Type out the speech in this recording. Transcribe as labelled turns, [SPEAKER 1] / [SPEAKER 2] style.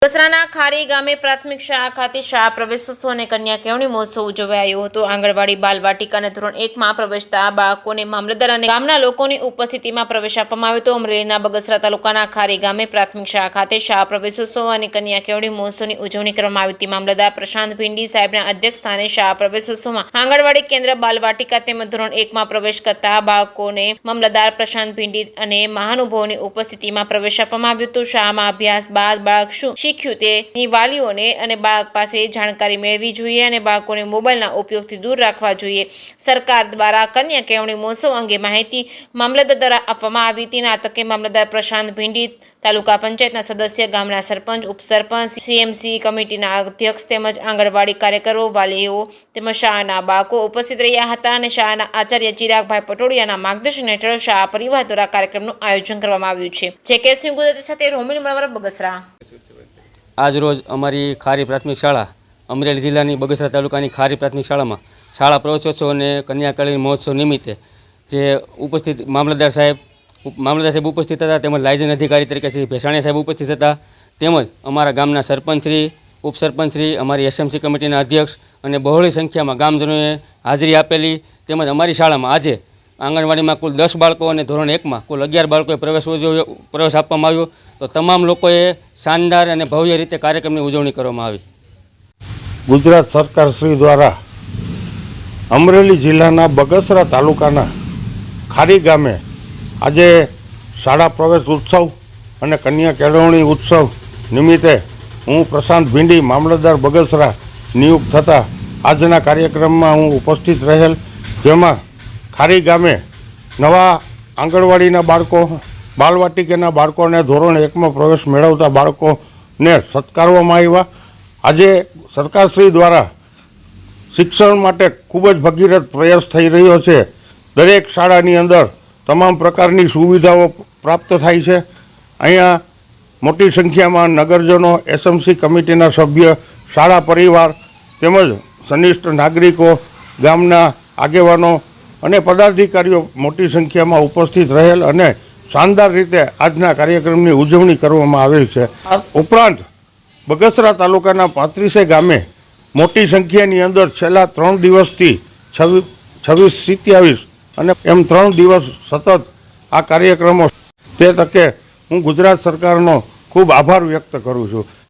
[SPEAKER 1] બગસરાના ખારી ગામે પ્રાથમિક શાળા ખાતે શાળા પ્રવેશોત્સવ અને કન્યા કેળવણી મહોત્સવ ઉજવાયો હતો. આંગણવાડી બાલવાટિકા અને ધોરણ 1માં પ્રવેશતા બાળકોને મામલતદાર અને ગામના લોકોની ઉપસ્થિતિમાં પ્રવેશ આપવામાં આવ્યો હતો. અમરેલીના બગસરા તાલુકાના ખારી ગામે પ્રાથમિક શાળા ખાતે શાળા પ્રવેશોત્સવ અને કન્યા કેળવણી મહોત્સવની ઉજવણી કરવામાં આવી હતી. મામલતદાર પ્રશાંત ભીંડી સાહેબના અધ્યક્ષસ્થાને શાળા પ્રવેશોત્સવમાં આંગણવાડી કેન્દ્ર બાલવાટિકા તેમજ ધોરણ 1માં પ્રવેશ કરતા બાળકોને મામલતદાર પ્રશાંત ભીંડી અને મહાનુભાવોની ઉપસ્થિતિમાં પ્રવેશ આપવામાં આવ્યો હતો. શાળામાં અભ્યાસ બાદ બાળક શું શીખ્યું તેની વાલીઓને અને બાળક પાસે જાણકારી મેળવવી જોઈએ અને બાળકોને મોબાઈલના ઉપયોગથી દૂર રાખવા જોઈએ. સરકાર દ્વારા કન્યા કેળવણી મહોત્સવ અંગે માહિતી મામલતદાર દ્વારા આપવામાં આવી હતી. આ તકે મામલતદાર પ્રશાંત ભીંડી, તાલુકા પંચાયતના સદસ્ય, ગામના સરપંચ, ઉપસરપંચ, સીએમસી કમિટીના અધ્યક્ષ તેમજ આંગણવાડી કાર્યકરો, વાલીઓ તેમજ શાળાના બાળકો ઉપસ્થિત રહ્યા હતા અને શાળાના આચાર્ય ચિરાગભાઈ પટોડિયાના માર્ગદર્શન હેઠળ શાળા પરિવાર દ્વારા કાર્યક્રમનું આયોજન કરવામાં આવ્યું છે. જેકેસી ગુજરાતી સાથે રોમિલ મળવા બગસરા.
[SPEAKER 2] આજ રોજ અમારી ખારી પ્રાથમિક શાળા, અમરેલી જિલ્લાની બગસરા તાલુકાની ખારી પ્રાથમિક શાળામાં શાળા પ્રવેશોત્સવ અને કન્યા કેળવણી મહોત્સવ નિમિત્તે જે ઉપસ્થિત મામલતદાર સાહેબ ઉપસ્થિત હતા, તેમજ લાયઝન અધિકારી તરીકે શ્રી ભેસાણીયા સાહેબ ઉપસ્થિત હતા, તેમજ અમારા ગામના સરપંચશ્રી, ઉપસરપંચશ્રી, અમારી એસએમસી કમિટીના અધ્યક્ષ અને બહોળી સંખ્યામાં ગામજનોએ હાજરી આપેલી. તેમજ અમારી શાળામાં આજે આંગણવાડીમાં કુલ 10 બાળકો અને ધોરણ 1માં કુલ 11 બાળકોએ પ્રવેશ આપવામાં આવ્યો. તો તમામ લોકોએ શાનદાર અને ભવ્ય રીતે કાર્યક્રમની ઉજવણી કરવામાં આવી.
[SPEAKER 3] ગુજરાત સરકાર શ્રી દ્વારા અમરેલી જિલ્લાના બગસરા તાલુકાના ખારી ગામે આજે શાળા પ્રવેશ ઉત્સવ અને કન્યા કેળવણી ઉત્સવ નિમિત્તે હું પ્રશાંત ભીંડી, મામલતદાર બગસરા નિયુક્ત થતાં આજના કાર્યક્રમમાં હું ઉપસ્થિત રહેલ, જેમાં ખારી ગામે નવા આંગણવાડીના બાળકો, બાલવાટિકાના બાળકોને ધોરણ 1માં પ્રવેશ મેળવતા બાળકોને સત્કારવામાં આવ્યા. આજે સરકારશ્રી દ્વારા શિક્ષણ માટે ખૂબ જ ભગીરથ પ્રયાસ થઈ રહ્યો છે. દરેક શાળાની અંદર તમામ પ્રકારની સુવિધાઓ પ્રાપ્ત થાય છે. અહીંયા મોટી સંખ્યામાં નગરજનો, એસએમસી કમિટીના સભ્ય, શાળા પરિવાર તેમજ સનિષ્ઠ નાગરિકો, ગામના આગેવાનો અને પદાધિકારીઓ મોટી સંખ્યામાં ઉપસ્થિત રહેલ અને શાનદાર રીતે આજના કાર્યક્રમની ઉજવણી કરવામાં આવેલ છે. ઉપરાંત બગસરા તાલુકાના 35 ગામે મોટી સંખ્યાની અંદર છેલ્લા 3 દિવસથી 26, 27 અને એમ 3 દિવસ સતત આ કાર્યક્રમો, તે તકે હું ગુજરાત સરકારનો ખૂબ આભાર વ્યક્ત કરું છું.